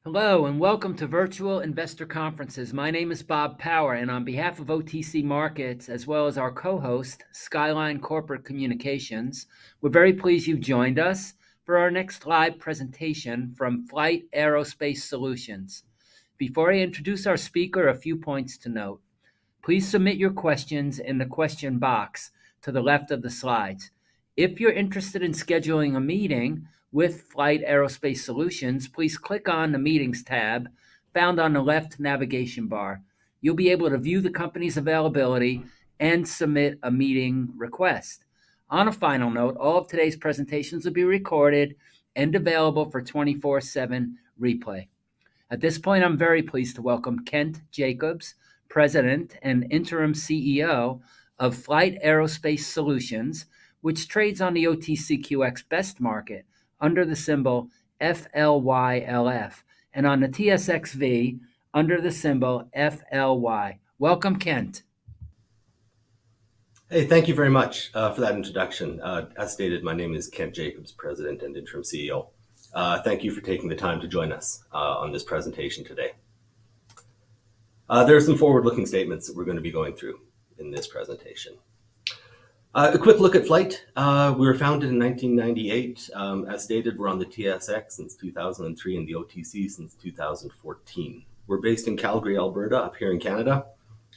Hello and welcome to Virtual Investor Conferences. My name is Bob Power, and on behalf of OTC Markets, as well as our co-host, Skyline Corporate Communications, we're very pleased you've joined us for our next live presentation from FLYHT Aerospace Solutions. Before I introduce our speaker, a few points to note. Please submit your questions in the question box to the left of the slides. If you're interested in scheduling a meeting with FLYHT Aerospace Solutions, please click on the Meetings tab found on the left navigation bar. You'll be able to view the company's availability and submit a meeting request. On a final note, all of today's presentations will be recorded and available for 24/7 replay. At this point, I'm very pleased to welcome Kent Jacobs, President and Interim CEO of FLYHT Aerospace Solutions, which trades on the OTCQX Best Market under the symbol FLYLF and on the TSXV under the symbol FLY. Welcome, Kent. Hey, thank you very much for that introduction. As stated, my name is Kent Jacobs, President and Interim CEO. Thank you for taking the time to join us on this presentation today. There are some forward-looking statements that we're going to be going through in this presentation. A quick look at FLYHT. We were founded in 1998. As stated, we're on the TSX since 2003 and the OTC since 2014. We're based in Calgary, Alberta, up here in Canada.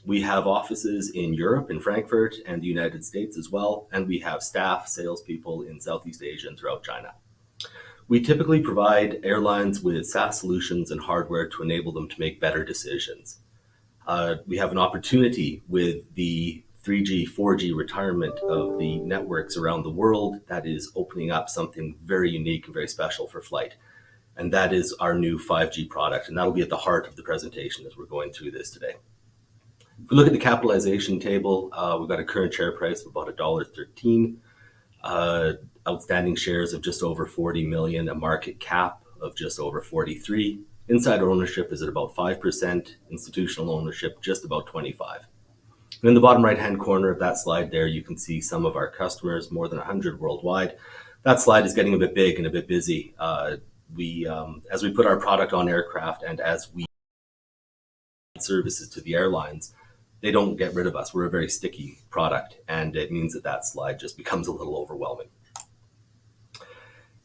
We have offices in Europe, in Frankfurt, and the United States as well, and we have staff, salespeople in Southeast Asia and throughout China. We typically provide airlines with SaaS solutions and hardware to enable them to make better decisions. We have an opportunity with the 3G, 4G retirement of the networks around the world that is opening up something very unique and very special for FLYHT. And that is our new 5G product, and that'll be at the heart of the presentation as we're going through this today. If we look at the capitalization table, we've got a current share price of about $1.13, outstanding shares of just over 40 million, a market cap of just over 43. Insider ownership is at about 5%, institutional ownership just about 25. And in the bottom right-hand corner of that slide there, you can see some of our customers, more than 100 worldwide. That slide is getting a bit big and a bit busy. As we put our product on aircraft and as we services to the airlines, they don't get rid of us. We're a very sticky product, and it means that that slide just becomes a little overwhelming.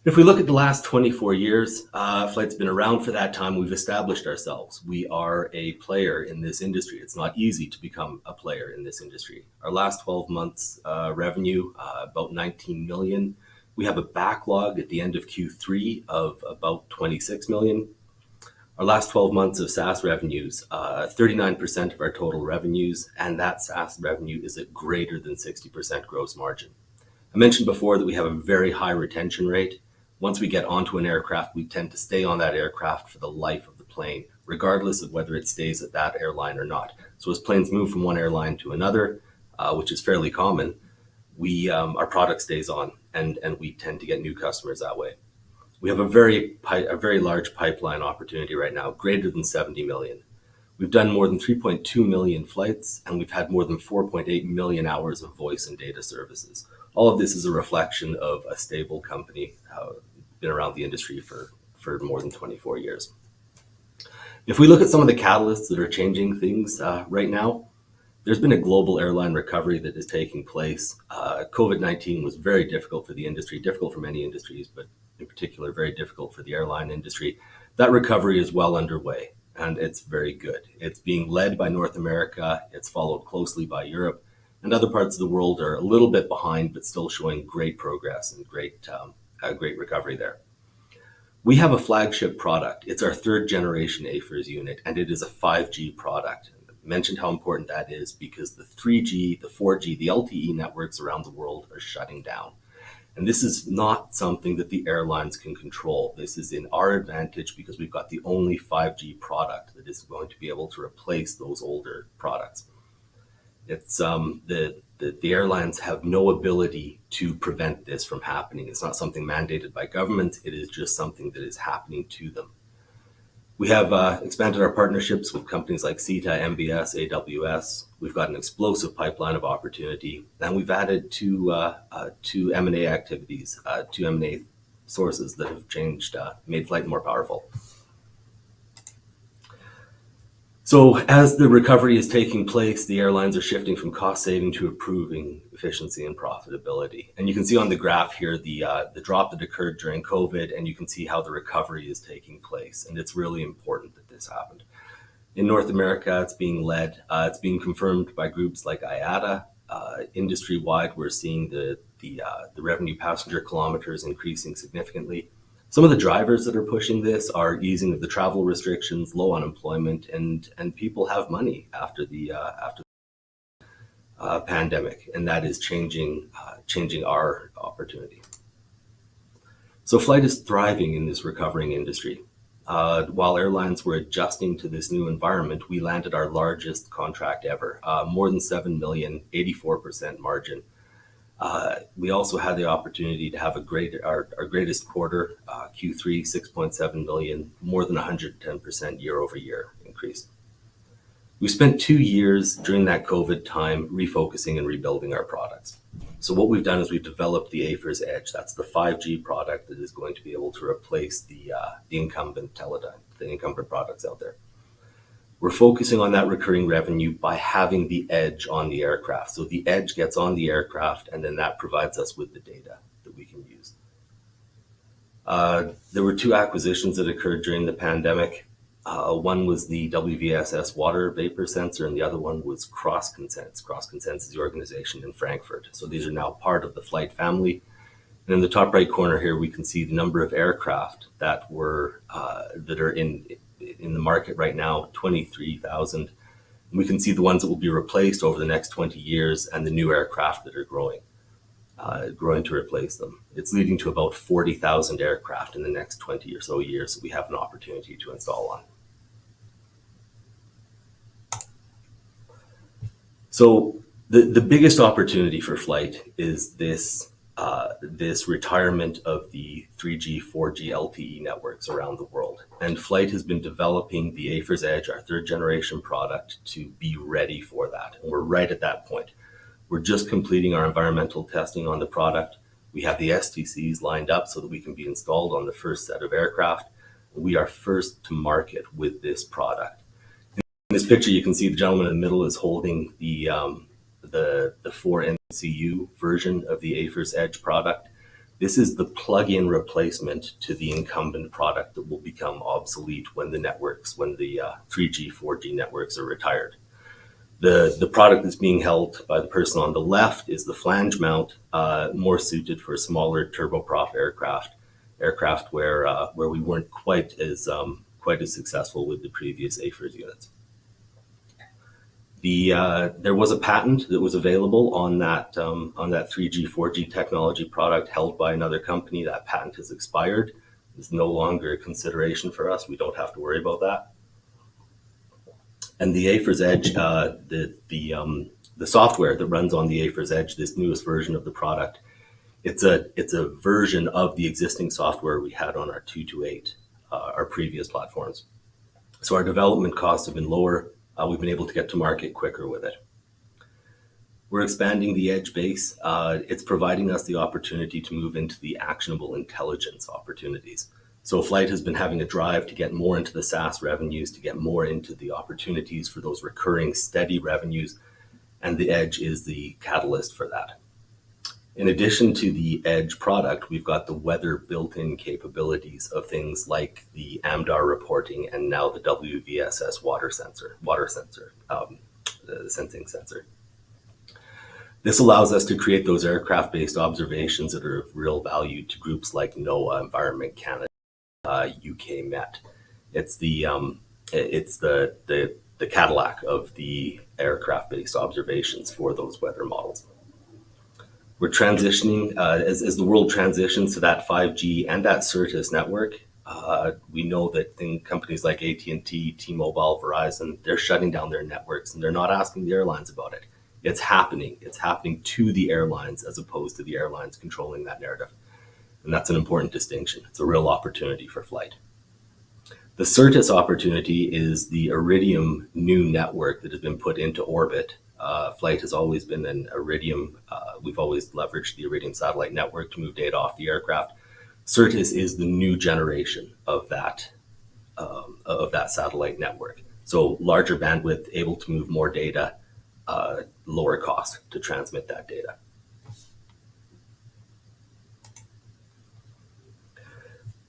If we look at the last 24 years, FLYHT's been around for that time. We've established ourselves. We are a player in this industry. It's not easy to become a player in this industry. Our last 12 months revenue, about 19 million. We have a backlog at the end of Q3 of about 26 million. Our last 12 months of SaaS revenues, 39% of our total revenues, and that SaaS revenue is at greater than 60% gross margin. I mentioned before that we have a very high retention rate. Once we get onto an aircraft, we tend to stay on that aircraft for the life of the plane, regardless of whether it stays at that airline or not. So as planes move from one airline to another, which is fairly common, our product stays on, and we tend to get new customers that way. We have a very large pipeline opportunity right now, greater than 70 million. We've done more than 3.2 million flights, and we've had more than 4.8 million hours of voice and data services. All of this is a reflection of a stable company, been around the industry for more than 24 years. If we look at some of the catalysts that are changing things right now, there's been a global airline recovery that is taking place. COVID-19 was very difficult for the industry, difficult for many industries, but in particular, very difficult for the airline industry. That recovery is well underway, and it's very good. It's being led by North America. It's followed closely by Europe, and other parts of the world are a little bit behind, but still showing great progress and great recovery there. We have a flagship product. It's our third generation AFIRS unit, and it is a 5G product. I mentioned how important that is because the 3G, the 4G, the LTE networks around the world are shutting down. And this is not something that the airlines can control. This is in our advantage because we've got the only 5G product that is going to be able to replace those older products. It's the airlines have no ability to prevent this from happening. It's not something mandated by government. It is just something that is happening to them. We have expanded our partnerships with companies like CETA, MBS, AWS. We've got an explosive pipeline of opportunity, and we've added two M&A activities, two M&A sources that have made FLYHT more powerful. So as the recovery is taking place, the airlines are shifting from cost saving to improving efficiency and profitability. And you can see on the graph here the drop that occurred during COVID, and you can see how the recovery is taking place. And it's really important that this happened. In North America, it's being led, it's being confirmed by groups like IATA. Industry-wide, we're seeing the revenue passenger kilometers increasing significantly. Some of the drivers that are pushing this are easing of the travel restrictions, low unemployment, and people have money after the pandemic, and that is changing our opportunity. So FLYHT is thriving in this recovering industry. While airlines were adjusting to this new environment, we landed our largest contract ever, more than 7 million, 84% margin. We also had the opportunity to have our greatest quarter, Q3, 6.7 million, more than 110% year over year increase. We spent 2 years during that COVID time refocusing and rebuilding our products. So what we've done is we've developed the AFIRS Edge. That's the 5G product that is going to be able to replace the incumbent Teledyne, the incumbent products out there. We're focusing on that recurring revenue by having the edge on the aircraft. So the edge gets on the aircraft, and then that provides us with the data that we can use. There were 2 acquisitions that occurred during the pandemic. One was the WVSS water vapor sensor, and the other one was CrossConsense. CrossConsense is the organization in Frankfurt. So these are now part of the FLYHT family. And in the top right corner here, we can see the number of aircraft that are in the market right now, 23,000. We can see the ones that will be replaced over the next 20 years and the new aircraft that are growing to replace them. It's leading to about 40,000 aircraft in the next 20 or so years that we have an opportunity to install on. So the biggest opportunity for FLYHT is this retirement of the 3G, 4G LTE networks around the world. And FLYHT has been developing the AFIRS Edge, our 3rd generation product, to be ready for that. And we're right at that point. We're just completing our environmental testing on the product. We have the STCs lined up so that we can be installed on the first set of aircraft. We are first to market with this product. In this picture, you can see the gentleman in the middle is holding the 4 MCU version of the AFIRS Edge product. This is the plug-in replacement to the incumbent product that will become obsolete when the 3G, 4G networks are retired. The product that's being held by the person on the left is the flange mount, more suited for smaller turboprop aircraft where we weren't quite as successful with the previous AFIRS units. There was a patent that was available on that 3G, 4G technology product held by another company. That patent has expired. It's no longer a consideration for us. We don't have to worry about that. And the AFIRS Edge, the software that runs on the AFIRS Edge, this newest version of the product, it's a version of the existing software we had on our 228, our previous platforms. So our development costs have been lower. We've been able to get to market quicker with it. We're expanding the edge base. It's providing us the opportunity to move into the actionable intelligence opportunities. So FLYHT has been having a drive to get more into the SaaS revenues, to get more into the opportunities for those recurring steady revenues, and the edge is the catalyst for that. In addition to the edge product, we've got the weather built-in capabilities of things like the AMDAR reporting and now the WVSS sensing sensor. This allows us to create those aircraft-based observations that are of real value to groups like NOAA, Environment Canada, UK Met. It's the Cadillac of the aircraft-based observations for those weather models. We're transitioning, as the world transitions to that 5G and that Certus network, we know that companies like AT&T, T-Mobile, Verizon, they're shutting down their networks and they're not asking the airlines about it. It's happening. It's happening to the airlines as opposed to the airlines controlling that narrative. And that's an important distinction. It's a real opportunity for FLYHT. The Certus opportunity is the Iridium new network that has been put into orbit. FLYHT has always been an Iridium. We've always leveraged the Iridium satellite network to move data off the aircraft. Certus is the new generation of that satellite network. So larger bandwidth, able to move more data, lower cost to transmit that data.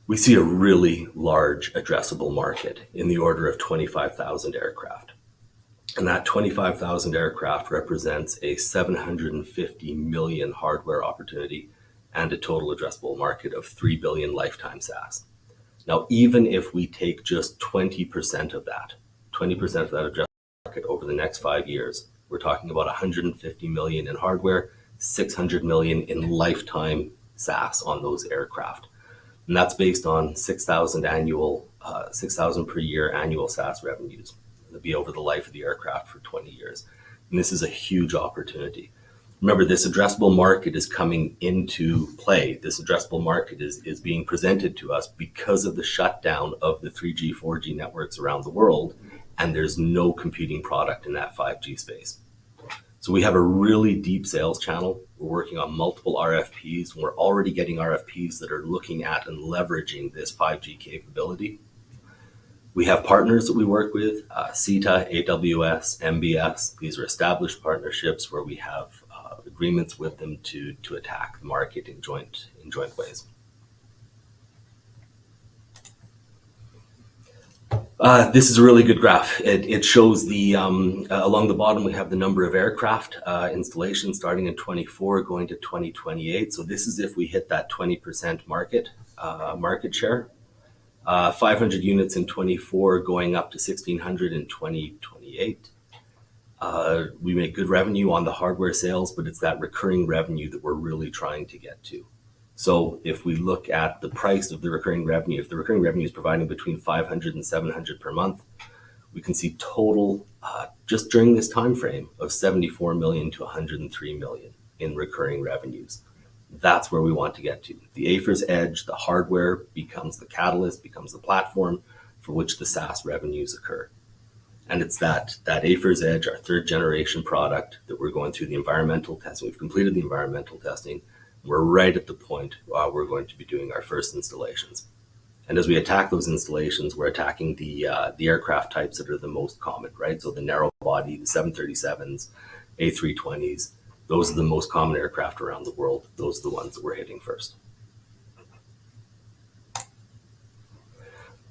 We see a really large addressable market in the order of 25,000 aircraft. And that 25,000 aircraft represents a 750 million hardware opportunity and a total addressable market of 3 billion lifetime SaaS. Now, even if we take just 20% of that, 20% of that addressable market over the next 5 years, we're talking about 150 million in hardware, 600 million in lifetime SaaS on those aircraft. And that's based on 6,000 per year annual SaaS revenues. It'll be over the life of the aircraft for 20 years. And this is a huge opportunity. Remember, this addressable market is coming into play. This addressable market is being presented to us because of the shutdown of the 3G, 4G networks around the world, and there's no competing product in that 5G space. So we have a really deep sales channel. We're working on multiple RFPs. We're already getting RFPs that are looking at and leveraging this 5G capability. We have partners that we work with, CETA, AWS, MBS. These are established partnerships where we have agreements with them to attack the market in joint ways. This is a really good graph. It shows the along the bottom we have the number of aircraft installations starting in 24 going to 2028. So this is if we hit that 20% market share. 500 units in 24 going up to 1,600 in 2028. We make good revenue on the hardware sales, but it's that recurring revenue that we're really trying to get to. So if we look at the price of the recurring revenue, if the recurring revenue is providing between 500 and 700 per month, we can see total just during this time frame of 74 million to 103 million in recurring revenues. That's where we want to get to. The AFIRS Edge, the hardware becomes the catalyst, becomes the platform for which the SaaS revenues occur. And it's that AFIRS Edge, our third generation product, that we're going through the environmental testing. We've completed the environmental testing. We're right at the point we're going to be doing our first installations. And as we attack those installations, we're attacking the aircraft types that are the most common, right? So the narrow body, the 737s, A320s, those are the most common aircraft around the world. Those are the ones that we're hitting first.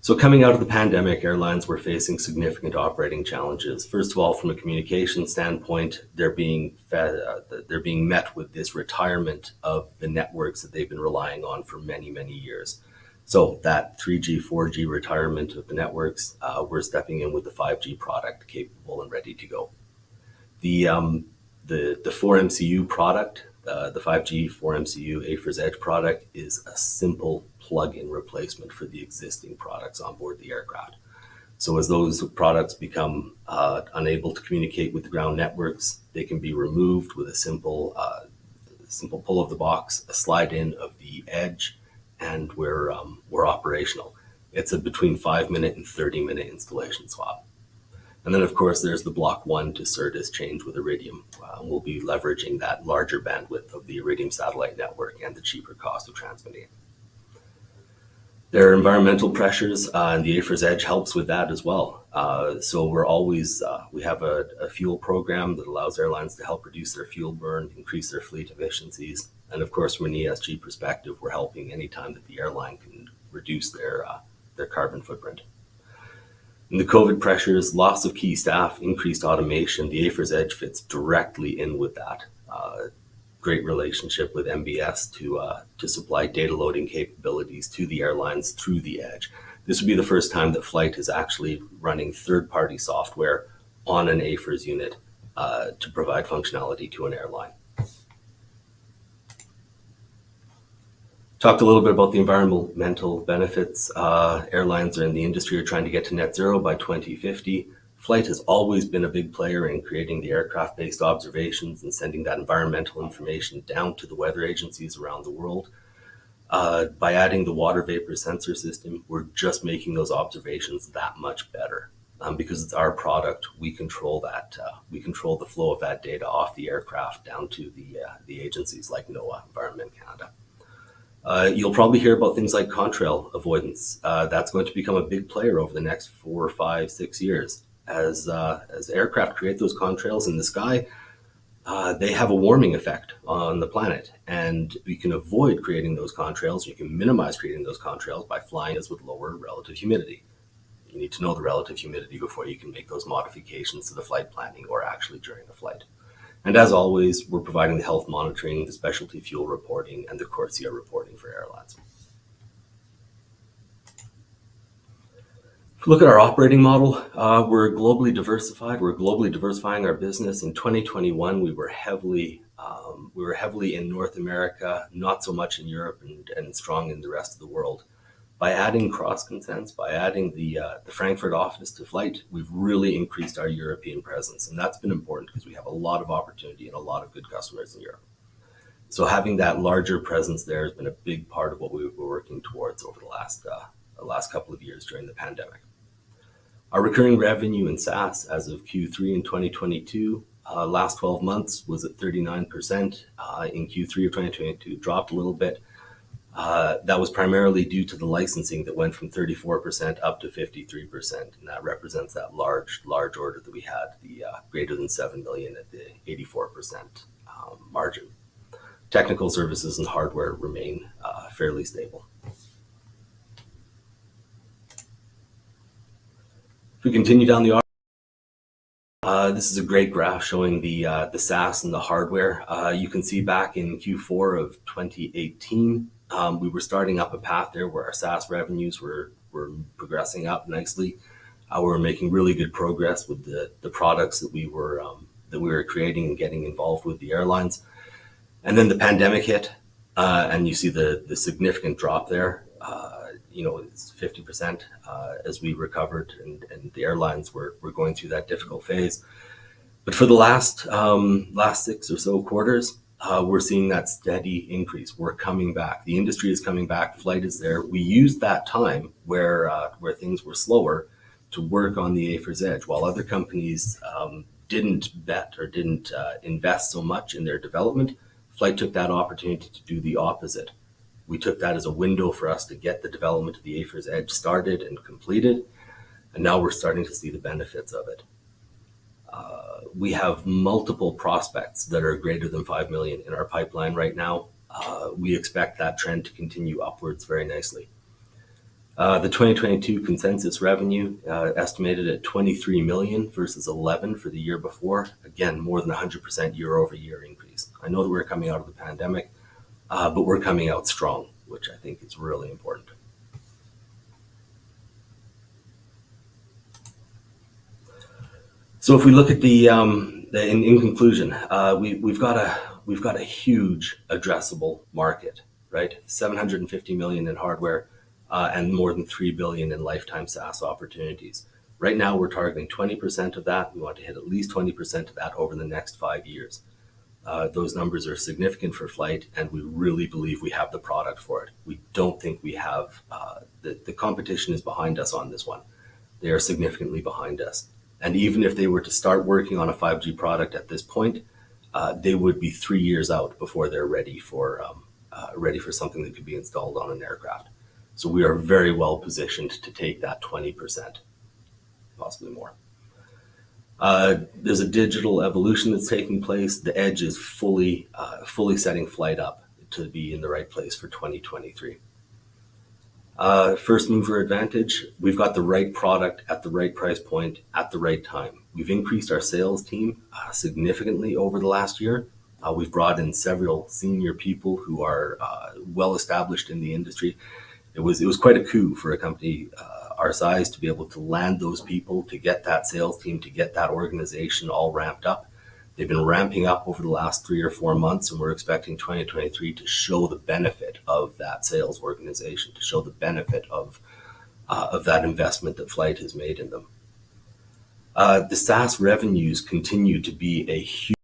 So coming out of the pandemic, airlines were facing significant operating challenges. First of all, from a communication standpoint, they're being met with this retirement of the networks that they've been relying on for many, many years. So that 3G, 4G retirement of the networks, we're stepping in with the 5G product capable and ready to go. The 4MCU product, the 5G 4MCU AFIRS Edge product is a simple plug-in replacement for the existing products on board the aircraft. So as those products become unable to communicate with the ground networks, they can be removed with a simple pull of the box, a slide in of the edge, and we're operational. It's a between 5-minute and 30-minute installation swap. And then, of course, there's the Block 1 to Certus change with Iridium. We'll be leveraging that larger bandwidth of the Iridium satellite network and the cheaper cost of transmitting it. There are environmental pressures, and the AFIRS Edge helps with that as well. So we're always, we have a fuel program that allows airlines to help reduce their fuel burn, increase their fleet efficiencies. And of course, from an ESG perspective, we're helping anytime that the airline can reduce their carbon footprint. And the COVID pressures, loss of key staff, increased automation, the AFIRS Edge fits directly in with that. Great relationship with MBS to supply data loading capabilities to the airlines through the Edge. This would be the first time that FLYHT is actually running third-party software on an AFIRS unit to provide functionality to an airline. Talked a little bit about the environmental benefits. Airlines in the industry are trying to get to net zero by 2050. FLYHT has always been a big player in creating the aircraft-based observations and sending that environmental information down to the weather agencies around the world. By adding the water vapor sensor system, we're just making those observations that much better. Because it's our product, we control that. We control the flow of that data off the aircraft down to the agencies like NOAA, Environment Canada. You'll probably hear about things like contrail avoidance. That's going to become a big player over the next 4, 5, 6 years. as aircraft create those contrails in the sky, they have a warming effect on the planet, and we can avoid creating those contrails. You can minimize creating those contrails by flying as with lower relative humidity. You need to know the relative humidity before you can make those modifications to the flight planning or actually during a flight. And as always, we're providing the health monitoring, the specialty fuel reporting, and the CORSIA reporting for airlines. If you look at our operating model, we're globally diversified. We're globally diversifying our business. In 2021, we were heavily in North America, not so much in Europe, and strong in the rest of the world. By adding CrossConsents, by adding the Frankfurt office to FLYHT, we've really increased our European presence, and that's been important because we have a lot of opportunity and a lot of good customers in Europe. So having that larger presence there has been a big part of what we were working towards over the last couple of years during the pandemic. Our recurring revenue in SaaS as of Q3 in 2022, last 12 months was at 39%. In Q3 of 2022, dropped a little bit. That was primarily due to the licensing that went from 34% up to 53%, and that represents that large order that we had, the greater than 7 million at the 84% margin. Technical services and hardware remain fairly stable. If we continue down the this is a great graph showing the SaaS and the hardware. You can see back in Q4 of 2018, we were starting up a path there where our SaaS revenues were progressing up nicely. We were making really good progress with the products that we were creating and getting involved with the airlines. And then the pandemic hit, and you see the significant drop there. It's 50% as we recovered, and the airlines were going through that difficult phase. But for the last 6 or so quarters, we're seeing that steady increase. We're coming back. The industry is coming back. FLYHT is there. We used that time where things were slower to work on the AFIRS Edge, while other companies didn't bet or didn't invest so much in their development. FLYHT took that opportunity to do the opposite. We took that as a window for us to get the development of the AFIRS Edge started and completed, and now we're starting to see the benefits of it. We have multiple prospects that are greater than 5 million in our pipeline right now. We expect that trend to continue upwards very nicely. The 2022 consensus revenue estimated at 23 million versus 11 for the year before. Again, more than 100% year-over-year increase. I know that we're coming out of the pandemic, but we're coming out strong, which I think is really important. So if we look at in conclusion, we've got a huge addressable market, right? 750 million in hardware and more than 3 billion in lifetime SaaS opportunities. Right now, we're targeting 20% of that. We want to hit at least 20% of that over the next 5 years. Those numbers are significant for FLYHT, and we really believe we have the product for it. We don't think we have, the competition is behind us on this one. They are significantly behind us. And even if they were to start working on a 5G product at this point, they would be 3 years out before they're ready for something that could be installed on an aircraft. So we are very well positioned to take that 20%, possibly more. There's a digital evolution that's taking place. The Edge is fully setting FLYHT up to be in the right place for 2023. First mover advantage, we've got the right product at the right price point at the right time. We've increased our sales team significantly over the last year. We've brought in several senior people who are well established in the industry. It was quite a coup for a company our size to be able to land those people, to get that sales team, to get that organization all ramped up. They've been ramping up over the last 3 or 4 months, and we're expecting 2023 to show the benefit of that sales organization, to show the benefit of that investment that FLYHT has made in them. The SaaS revenues continue to be a huge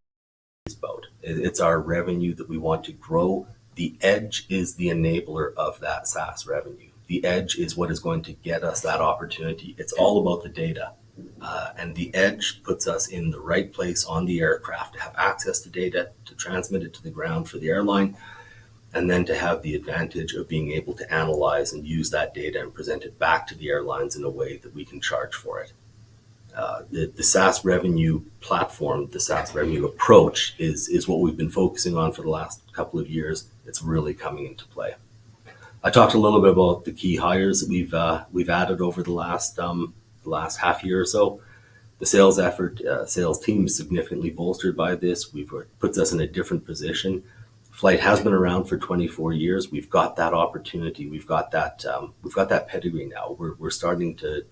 boat. It's our revenue that we want to grow. The Edge is the enabler of that SaaS revenue. The Edge is what is going to get us that opportunity. It's all about the data. And the Edge puts us in the right place on the aircraft to have access to data, to transmit it to the ground for the airline, and then to have the advantage of being able to analyze and use that data and present it back to the airlines in a way that we can charge for it. The SaaS revenue platform, the SaaS revenue approach is what we've been focusing on for the last couple of years. It's really coming into play. I talked a little bit about the key hires that we've added over the last half year or so. The sales effort, sales team is significantly bolstered by this. Puts us in a different position. FLYHT has been around for 24 years. We've got that opportunity. We've got that pedigree now. We're starting to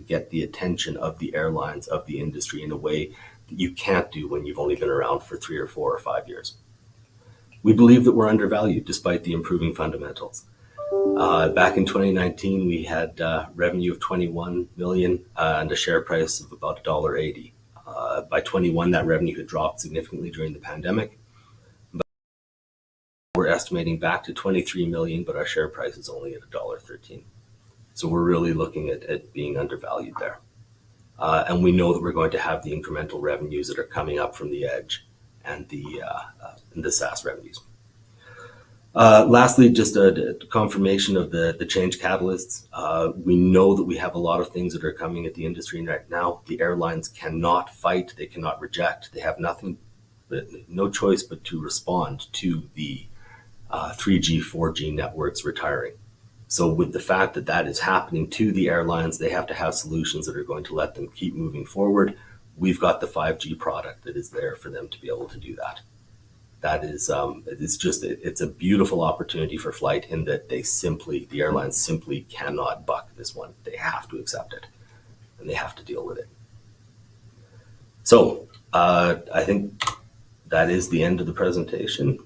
get the attention of the airlines, of the industry, in a way that you can't do when you've only been around for 3 or 4 or 5 years. We believe that we're undervalued despite the improving fundamentals. Back in 2019, we had revenue of 21 million and a share price of about $1.80. By 21, that revenue had dropped significantly during the pandemic. But we're estimating back to 23 million, but our share price is only at $1.13. So we're really looking at being undervalued there. And we know that we're going to have the incremental revenues that are coming up from the edge and the SaaS revenues. Lastly, just a confirmation of the change catalysts. We know that we have a lot of things that are coming at the industry right now. The airlines cannot fight, they cannot reject, they have no choice but to respond to the 3G, 4G networks retiring. So with the fact that that is happening to the airlines, they have to have solutions that are going to let them keep moving forward. We've got the 5G product that is there for them to be able to do that. That is, it's a beautiful opportunity for FLYHT in that the airlines simply cannot buck this one. They have to accept it and they have to deal with it. So I think that is the end of the presentation.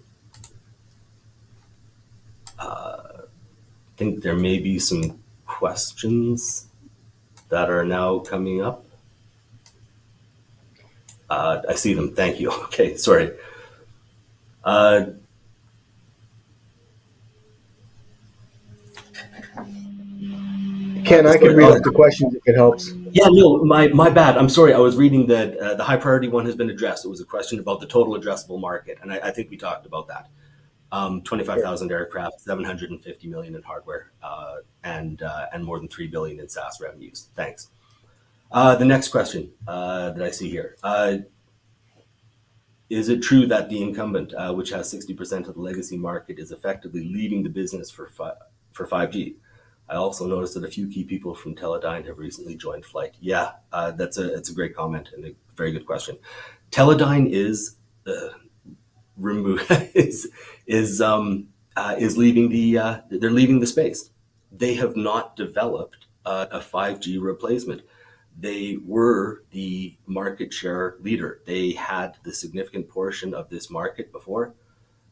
I think there may be some questions that are now coming up. I see them. Thank you. Okay, sorry. Ken, I can read out the questions if it helps. Yeah, no, my bad. I'm sorry. I was reading that the high priority one has been addressed. It was a question about the total addressable market, and I think we talked about that. 25,000 aircraft, 750 million in hardware, and more than 3 billion in SaaS revenues. Thanks. The next question that I see here. Is it true that the incumbent, which has 60% of the legacy market, is effectively leaving the business for 5G? I also noticed that a few key people from Teledyne have recently joined FLYHT. Yeah, it's a great comment and a very good question. Teledyne is leaving they're leaving the space. They have not developed a 5G replacement. They were the market share leader. They had the significant portion of this market before,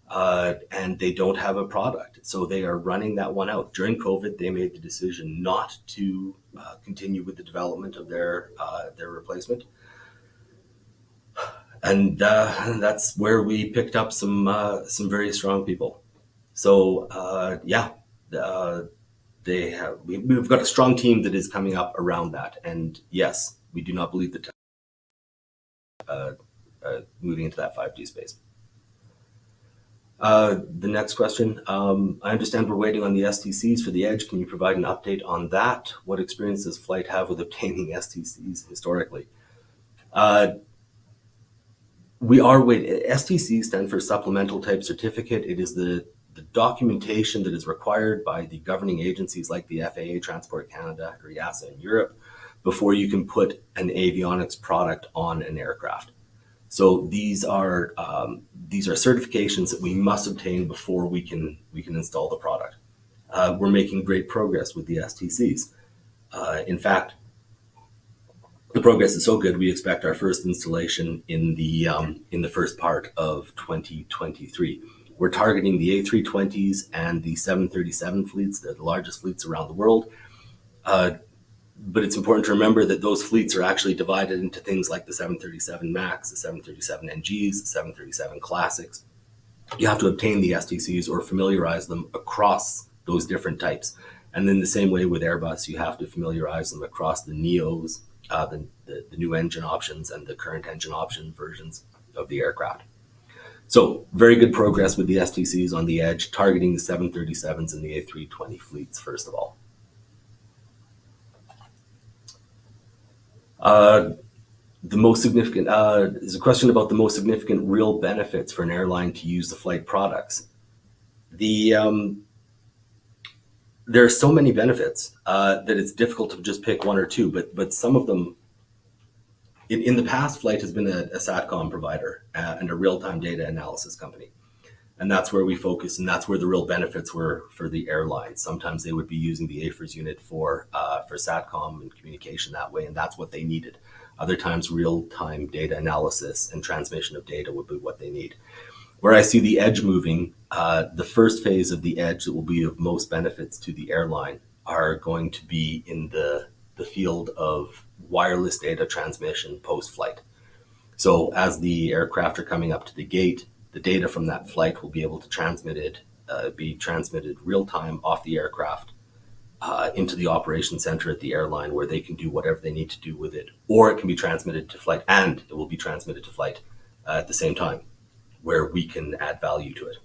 and they don't have a product. So they are running that one out. During COVID, they made the decision not to continue with the development of their replacement. And that's where we picked up some very strong people. So we've got a strong team that is coming up around that. And yes, we do not believe that moving into that 5G space. The next question. I understand we're waiting on the STCs for the Edge. Can you provide an update on that? What experience does FLYHT have with obtaining STCs historically? We are waiting. STCs stand for Supplemental Type Certificate. It is the documentation that is required by the governing agencies like the FAA, Transport Canada, or EASA in Europe before you can put an avionics product on an aircraft. So these are certifications that we must obtain before we can install the product. We're making great progress with the STCs. In fact, the progress is so good, we expect our first installation in the first part of 2023. We're targeting the A320s and the 737 fleets. They're the largest fleets around the world. But it's important to remember that those fleets are actually divided into things like the 737 MAX, the 737 NGs, the 737 Classics. You have to obtain the STCs or familiarize them across those different types. And then the same way with Airbus, you have to familiarize them across the NEOs, the new engine options and the current engine option versions of the aircraft. So very good progress with the STCs on the Edge, targeting the 737s and the A320 fleets, first of all. The most significant is a question about the most significant real benefits for an airline to use the FLYHT products. There are so many benefits that it's difficult to just pick one or two, but some of them. In the past, FLYHT has been a SATCOM provider and a real-time data analysis company. And that's where we focus, and that's where the real benefits were for the airlines. Sometimes they would be using the AFIRS unit for SATCOM and communication that way, and that's what they needed. Other times, real-time data analysis and transmission of data would be what they need. Where I see the edge moving, the first phase of the edge that will be of most benefits to the airline are going to be in the field of wireless data transmission post-flight. So as the aircraft are coming up to the gate, the data from that flight will be able to be transmitted real time off the aircraft into the operations center at the airline, where they can do whatever they need to do with it. Or it can be transmitted to FLYHT, and it will be transmitted to FLYHT at the same time, where we can add value to it.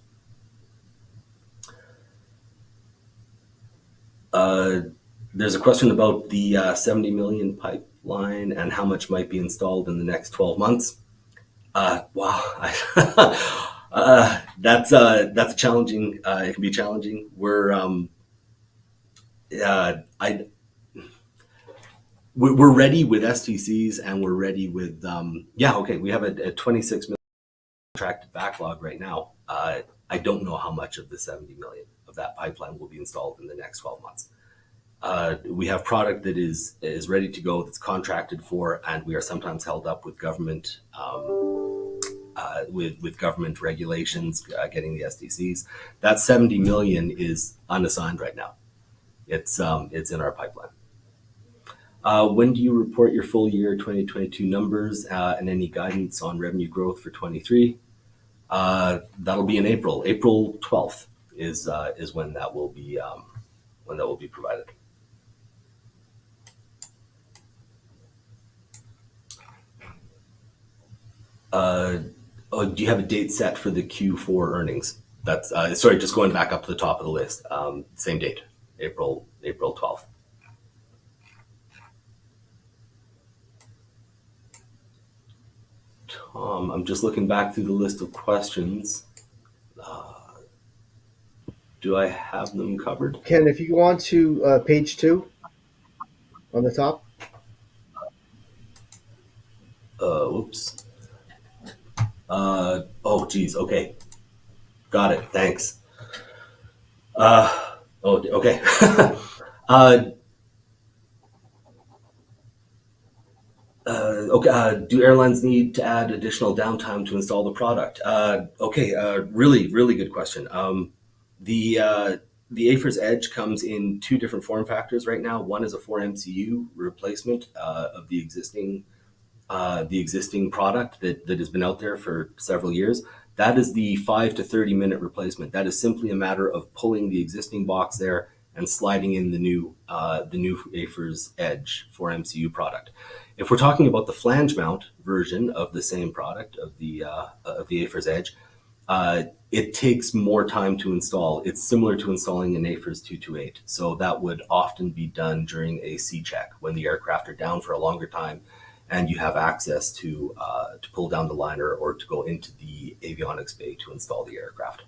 There's a question about the 70 million pipeline and how much might be installed in the next 12 months. Wow, that's challenging. It can be challenging. We're ready with STCs, and we're ready with we have a 26 million contracted backlog right now. I don't know how much of the 70 million of that pipeline will be installed in the next 12 months. We have product that is ready to go, that's contracted for, and we are sometimes held up with government with government regulations getting the STCs. That 70 million is unassigned right now. It's in our pipeline. When do you report your full year 2022 numbers and any guidance on revenue growth for 23? That'll be in April. April 12th is when that will be provided. Do you have a date set for the Q4 earnings? That's just going back up to the top of the list. Same date, April 12th. Tom, I'm just looking back through the list of questions. Do I have them covered? Ken, if you go on to page 2 on the top. Whoops. Oh, geez. Okay. Got it. Thanks. Okay. Do airlines need to add additional downtime to install the product? Really, really good question. The AFIRS Edge comes in two different form factors right now. One is a 4 MCU replacement of the existing product that has been out there for several years. That is the 5 to 30 minute replacement. That is simply a matter of pulling the existing box there and sliding in the new AFIRS Edge 4 MCU product. If we're talking about the flange mount version of the same product of the AFIRS Edge, it takes more time to install. It's similar to installing an AFIRS 228. So that would often be done during a C check when the aircraft are down for a longer time and you have access to pull down the liner or to go into the avionics bay to install the aircraft.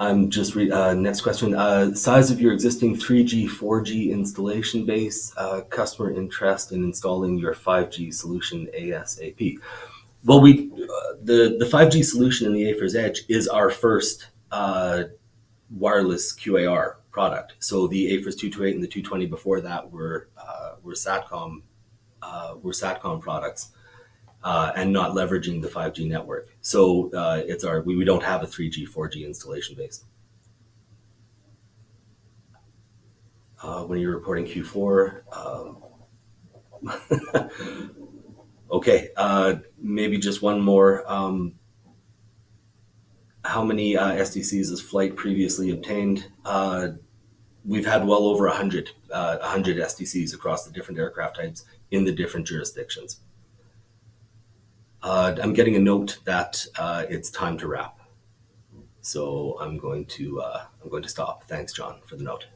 I'm just next question. Size of your existing 3G, 4G installation base, customer interest in installing your 5G solution ASAP. Well, the 5G solution in the AFIRS Edge is our first wireless QAR product. So the AFIRS 228 and the 220 before that were SATCOM products. And not leveraging the 5G network. So we don't have a 3G, 4G installation base. When you're reporting Q4, okay, maybe just one more. How many STCs has FLYHT previously obtained? We've had well over 100 STCs across the different aircraft types in the different jurisdictions. I'm getting a note that it's time to wrap. So I'm going to stop. Thanks, John, for the note.